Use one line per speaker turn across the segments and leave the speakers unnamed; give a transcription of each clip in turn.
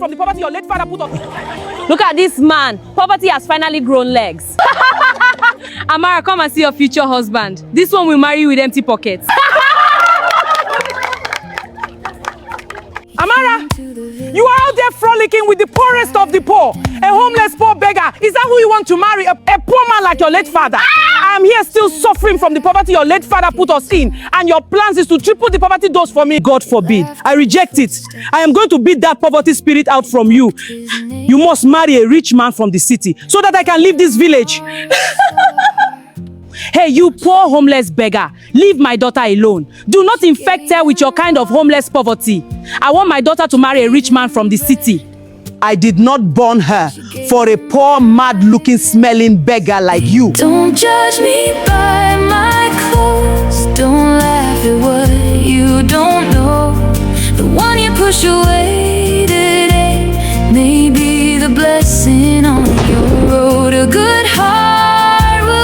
from the poverty your late father put us.
Look at this man. Poverty has finally grown legs. Amara, come and see your future husband. This one will marry you with empty pockets.
Amara, you are out there frolicking with the poorest of the poor. A homeless poor beggar. Is that who you want to marry? A poor man like your late father? I am here still suffering from the poverty your late father put us in. And your plans is to triple the poverty dose for me. God forbid. I reject it. I am going to beat that poverty spirit out from you. You must marry a rich man from the city so that I can leave this village. Hey, you poor homeless beggar, leave my daughter alone. Do not infect her with your kind of homeless poverty. I want my daughter to marry a rich man from the city. I did not born her for a poor, mad-looking, smelling beggar like you.
Don't judge me by my clothes. Don't laugh at what you don't know. The one you push away today may be the blessing on your road. A good heart will...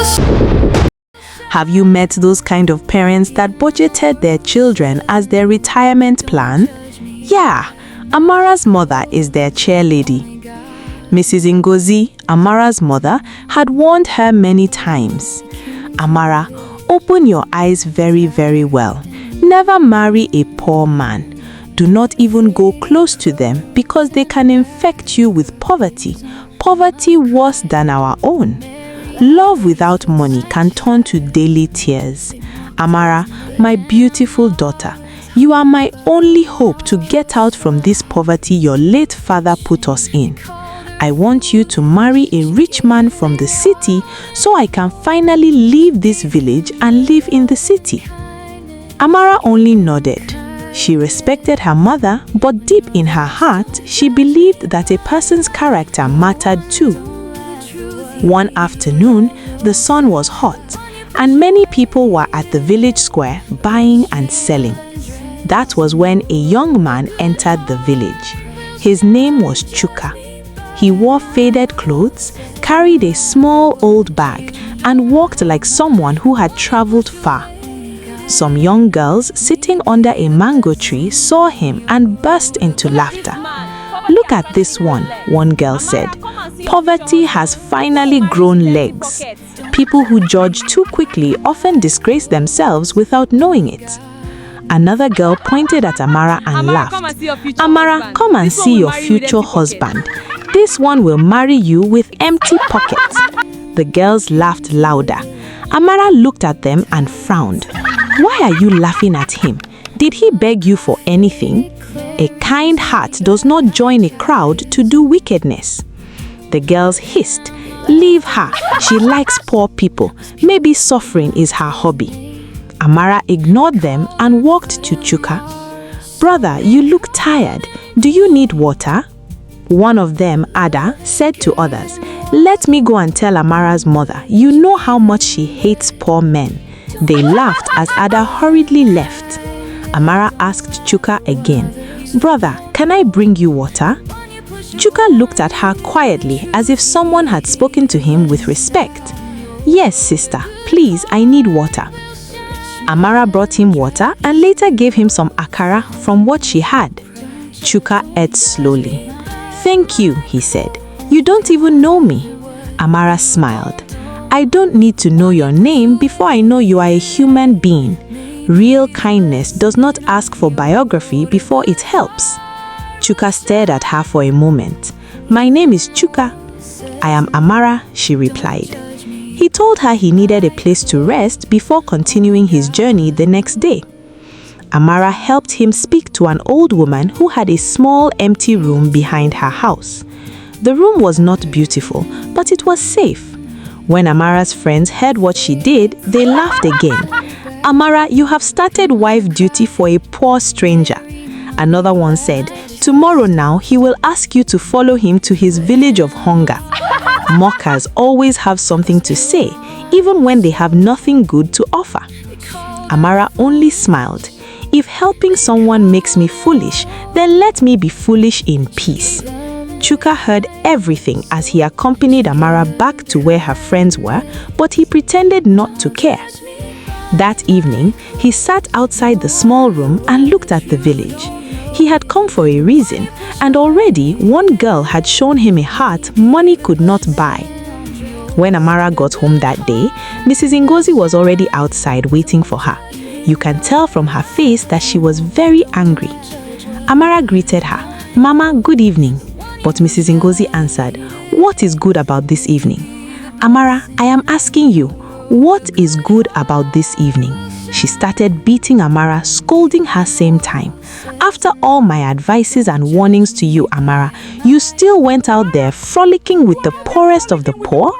Have you met those kind of parents that budgeted their children as their retirement plan? Yeah, Amara's mother is their cheerleader. Mrs. Ngozi, Amara's mother, had warned her many times. Amara, open your eyes very, very well. Never marry a poor man. Do not even go close to them because they can infect you with poverty. Poverty worse than our own. Love without money can turn to daily tears. Amara, my beautiful daughter, you are my only hope to get out from this poverty your late father put us in. I want you to marry a rich man from the city so I can finally leave this village and live in the city. Amara only nodded. She respected her mother, but deep in her heart, she believed that a person's character mattered too. One afternoon, the sun was hot, and many people were at the village square buying and selling. That was when a young man entered the village. His name was Chuka. He wore faded clothes, carried a small old bag, and walked like someone who had traveled far. Some young girls sitting under a mango tree saw him and burst into laughter. "Look at this one girl said. Poverty has finally grown legs. People who judge too quickly often disgrace themselves without knowing it." Another girl pointed at Amara and laughed. "Amara, come and see your future husband. This one will marry you with empty pockets." The girls laughed louder. Amara looked at them and frowned. "Why are you laughing at him? Did he beg you for anything? A kind heart does not join a crowd to do wickedness." The girls hissed, "Leave her. She likes poor people. Maybe suffering is her hobby." Amara ignored them and walked to Chuka. "Brother, you look tired. Do you need water?" One of them, Ada, said to others, "Let me go and tell Amara's mother. You know how much she hates poor men." They laughed as Ada hurriedly left. Amara asked Chuka again, "Brother, can I bring you water?" Chuka looked at her quietly as if someone had spoken to him with respect. "Yes, sister, please, I need water." Amara brought him water and later gave him some akara from what she had. Chuka ate slowly. "Thank you," he said. "You don't even know me." Amara smiled. "I don't need to know your name before I know you are a human being. Real kindness does not ask for biography before it helps." Chuka stared at her for a moment. "My name is Chuka." "I am Amara," she replied. He told her he needed a place to rest before continuing his journey the next day. Amara helped him speak to an old woman who had a small empty room behind her house. The room was not beautiful, but it was safe. When Amara's friends heard what she did, they laughed again. "Amara, you have started wife duty for a poor stranger." Another one said, "Tomorrow now he will ask you to follow him to his village of hunger." Mockers always have something to say, even when they have nothing good to offer. Amara only smiled. "If helping someone makes me foolish, then let me be foolish in peace." Chuka heard everything as he accompanied Amara back to where her friends were, but he pretended not to care. That evening, he sat outside the small room and looked at the village. He had come for a reason, and already one girl had shown him a heart money could not buy. When Amara got home that day, Mrs. Ngozi was already outside waiting for her. You can tell from her face that she was very angry. Amara greeted her, "Mama, good evening." But Mrs. Ngozi answered, "What is good about this evening?" "Amara, I am asking you, what is good about this evening?" She started beating Amara, scolding her same time. "After all my advices and warnings to you, Amara, you still went out there frolicking with the poorest of the poor?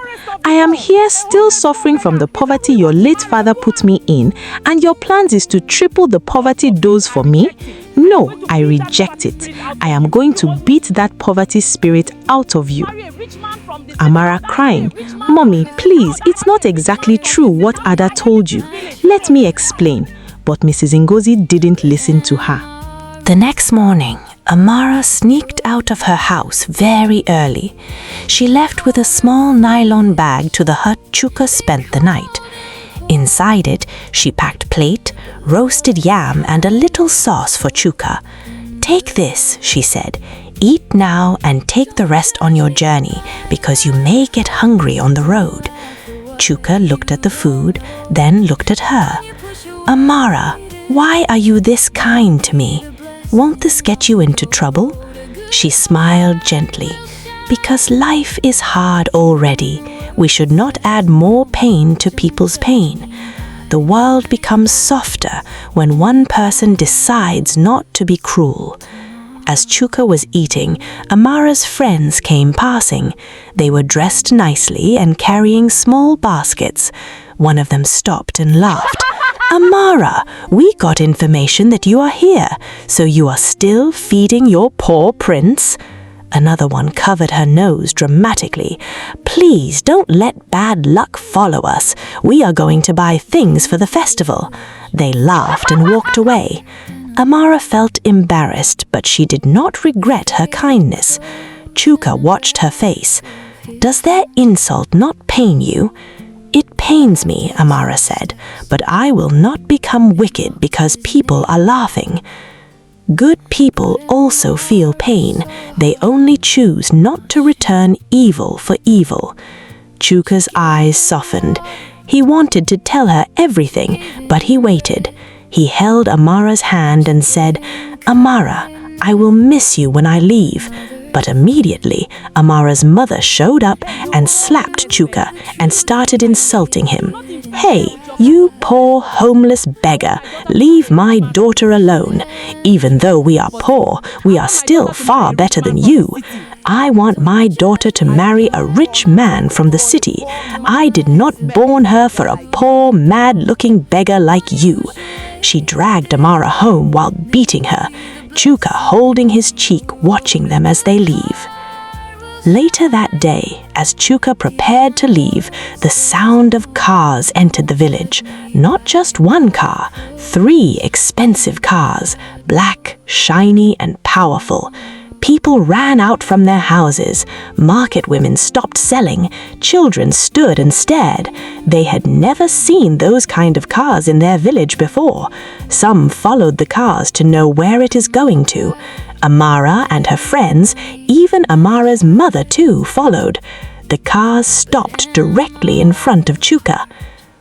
I am here still suffering from the poverty your late father put me in, and your plans is to triple the poverty dose for me? No, I reject it. I am going to beat that poverty spirit out of you." Amara crying, "Mommy, please, it's not exactly true what Ada told you. Let me explain." But Mrs. Ngozi didn't listen to her.
The next morning, Amara sneaked out of her house very early. She left with a small nylon bag to the hut Chuka spent the night. Inside it, she packed plate, roasted yam, and a little sauce for Chuka. "Take this," she said. "Eat now and take the rest on your journey, because you may get hungry on the road." Chuka looked at the food, then looked at her. "Amara, why are you this kind to me? Won't this get you into trouble?" She smiled gently. "Because life is hard already. We should not add more pain to people's pain. The world becomes softer when one person decides not to be cruel." As Chuka was eating, Amara's friends came passing. They were dressed nicely and carrying small baskets. One of them stopped and laughed. "Amara, we got information that you are here, so you are still feeding your poor prince?" Another one covered her nose dramatically. "Please don't let bad luck follow us. We are going to buy things for the festival." They laughed and walked away. Amara felt embarrassed, but she did not regret her kindness. Chuka watched her face. "Does their insult not pain you?" "It pains me," Amara said, "but I will not become wicked because people are laughing." Good people also feel pain. They only choose not to return evil for evil. Chuka's eyes softened. He wanted to tell her everything, but he waited. He held Amara's hand and said, "Amara, I will miss you when I leave." But immediately, Amara's mother showed up and slapped Chuka and started insulting him. "Hey, you poor homeless beggar, leave my daughter alone. Even though we are poor, we are still far better than you. I want my daughter to marry a rich man from the city. I did not born her for a poor, mad-looking beggar like you." She dragged Amara home while beating her, Chuka holding his cheek, watching them as they leave. Later that day, as Chuka prepared to leave, the sound of cars entered the village. Not just one car, 3 expensive cars, black, shiny, and powerful. People ran out from their houses. Market women stopped selling. Children stood and stared. They had never seen those kind of cars in their village before. Some followed the cars to know where it is going to. Amara and her friends, even Amara's mother too, followed. The cars stopped directly in front of Chuka.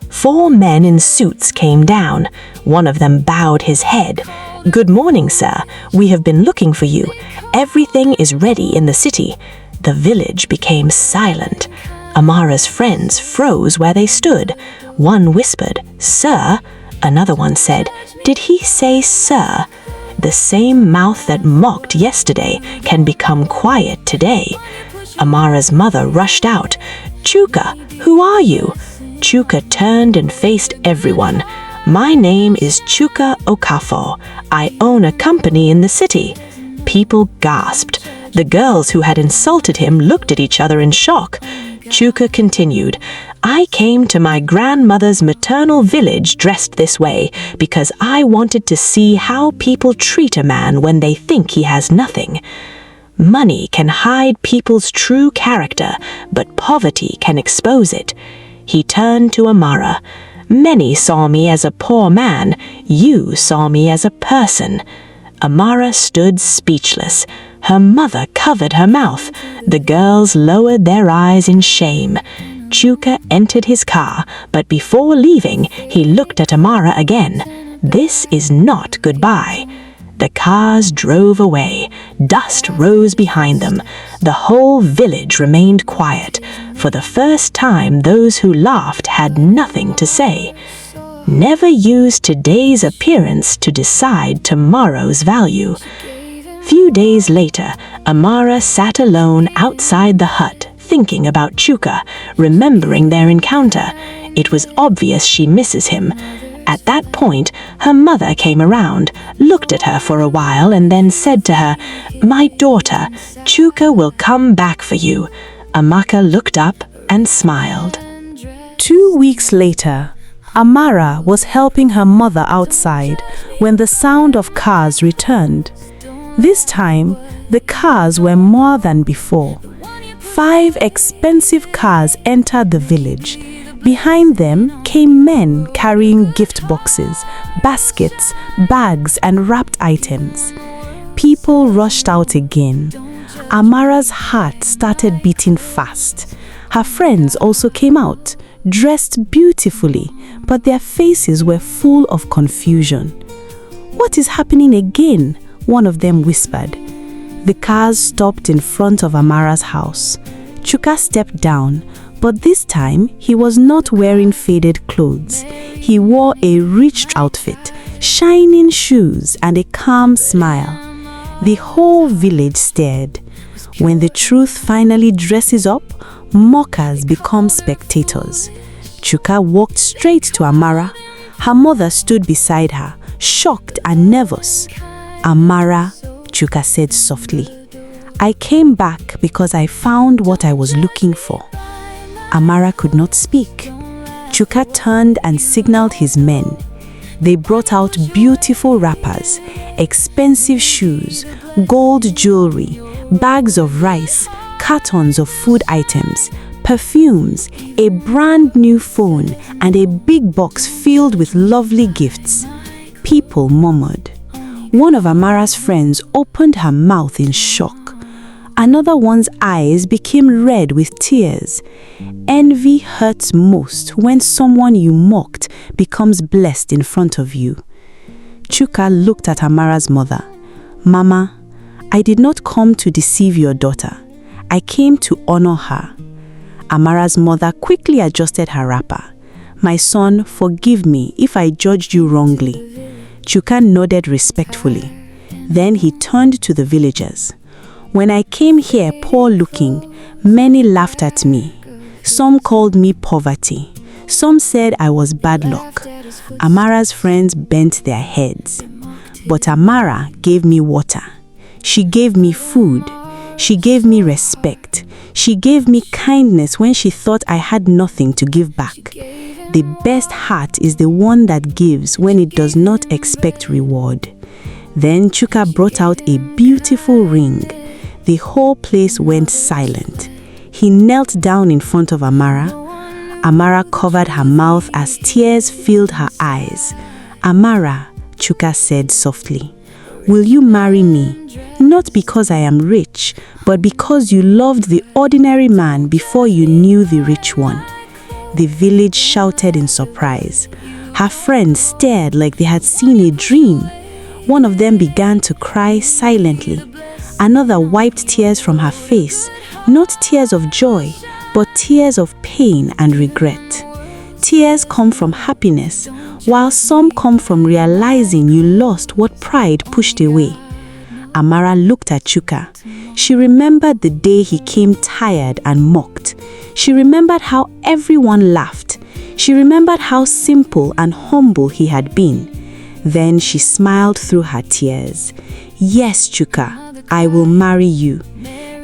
4 men in suits came down. One of them bowed his head. "Good morning, sir. We have been looking for you. Everything is ready in the city." The village became silent. Amara's friends froze where they stood. One whispered, "Sir?" Another one said, "Did he say sir?" The same mouth that mocked yesterday can become quiet today. Amara's mother rushed out. "Chuka, who are you?" Chuka turned and faced everyone. "My name is Chuka Okafor. I own a company in the city." People gasped. The girls who had insulted him looked at each other in shock. Chuka continued, "I came to my grandmother's maternal village dressed this way because I wanted to see how people treat a man when they think he has nothing. Money can hide people's true character, but poverty can expose it." He turned to Amara. "Many saw me as a poor man. You saw me as a person." Amara stood speechless. Her mother covered her mouth. The girls lowered their eyes in shame. Chuka entered his car, but before leaving, he looked at Amara again. This is not goodbye. The cars drove away. Dust rose behind them. The whole village remained quiet. For the first time, those who laughed had nothing to say. Never use today's appearance to decide tomorrow's value. Few days later, Amara sat alone outside the hut, thinking about Chuka, remembering their encounter. It was obvious she misses him. At that point, her mother came around, looked at her for a while, and then said to her, "My daughter, Chuka will come back for you." Amaka looked up and smiled.
2 weeks later, Amara was helping her mother outside when the sound of cars returned. This time, the cars were more than before. 5 expensive cars entered the village. Behind them came men carrying gift boxes, baskets, bags, and wrapped items. People rushed out again. Amara's heart started beating fast. Her friends also came out, dressed beautifully, but their faces were full of confusion. "What is happening again?" one of them whispered. The cars stopped in front of Amara's house. Chuka stepped down, but this time he was not wearing faded clothes. He wore a rich outfit, shining shoes, and a calm smile. The whole village stared. When the truth finally dresses up, mockers become spectators. Chuka walked straight to Amara. Her mother stood beside her, shocked and nervous. "Amara," Chuka said softly, "I came back because I found what I was looking for." Amara could not speak. Chuka turned and signaled his men. They brought out beautiful wrappers, expensive shoes, gold jewelry, bags of rice, cartons of food items, perfumes, a brand new phone, and a big box filled with lovely gifts. People murmured. One of Amara's friends opened her mouth in shock. Another one's eyes became red with tears. Envy hurts most when someone you mocked becomes blessed in front of you. Chuka looked at Amara's mother. "Mama, I did not come to deceive your daughter. I came to honor her." Amara's mother quickly adjusted her wrapper. "My son, forgive me if I judged you wrongly." Chuka nodded respectfully. Then he turned to the villagers. "When I came here poor-looking, many laughed at me. Some called me poverty. Some said I was bad luck." Amara's friends bent their heads. But Amara gave me water. She gave me food. She gave me respect. She gave me kindness when she thought I had nothing to give back. The best heart is the one that gives when it does not expect reward. Then Chuka brought out a beautiful ring. The whole place went silent. He knelt down in front of Amara. Amara covered her mouth as tears filled her eyes. "Amara," Chuka said softly, "will you marry me? Not because I am rich, but because you loved the ordinary man before you knew the rich one." The village shouted in surprise. Her friends stared like they had seen a dream. One of them began to cry silently. Another wiped tears from her face, not tears of joy, but tears of pain and regret. Tears come from happiness, while some come from realizing you lost what pride pushed away. Amara looked at Chuka. She remembered the day he came tired and mocked. She remembered how everyone laughed. She remembered how simple and humble he had been. Then she smiled through her tears. "Yes, Chuka, I will marry you."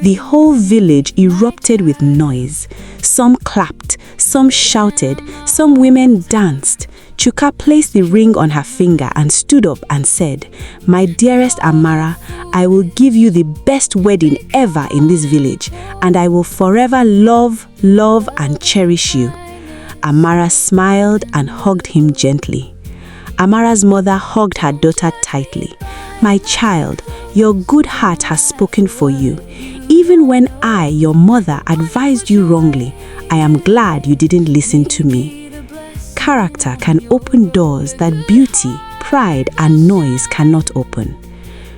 The whole village erupted with noise. Some clapped, some shouted, some women danced. Chuka placed the ring on her finger and stood up and said, "My dearest Amara, I will give you the best wedding ever in this village, and I will forever love, love, and cherish you." Amara smiled and hugged him gently. Amara's mother hugged her daughter tightly. My child, your good heart has spoken for you. Even when I, your mother, advised you wrongly, I am glad you didn't listen to me. Character can open doors that beauty, pride, and noise cannot open.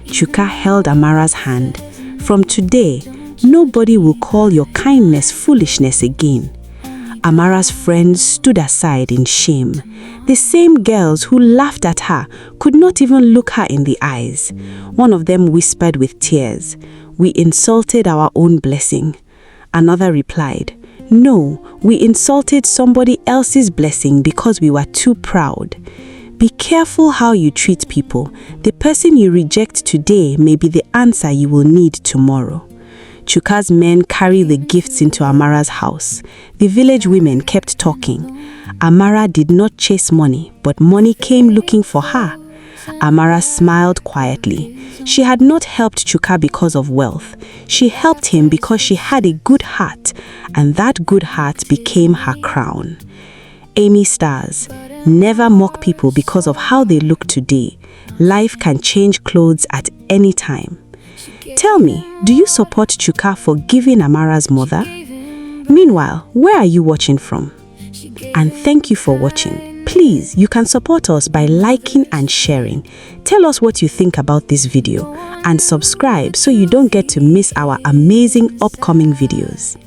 Chuka held Amara's hand. From today, nobody will call your kindness foolishness again. Amara's friends stood aside in shame. The same girls who laughed at her could not even look her in the eyes. One of them whispered with tears, "We insulted our own blessing." Another replied, "No, we insulted somebody else's blessing because we were too proud." Be careful how you treat people. The person you reject today may be the answer you will need tomorrow. Chuka's men carried the gifts into Amara's house. The village women kept talking. Amara did not chase money, but money came looking for her. Amara smiled quietly. She had not helped Chuka because of wealth. She helped him because she had a good heart, and that good heart became her crown. Amy Stars, never mock people because of how they look today. Life can change clothes at any time. Tell me, do you support Chuka for giving Amara's mother? Meanwhile, where are you watching from? And thank you for watching. Please, you can support us by liking and sharing. Tell us what you think about this video and subscribe so you don't get to miss our amazing upcoming videos.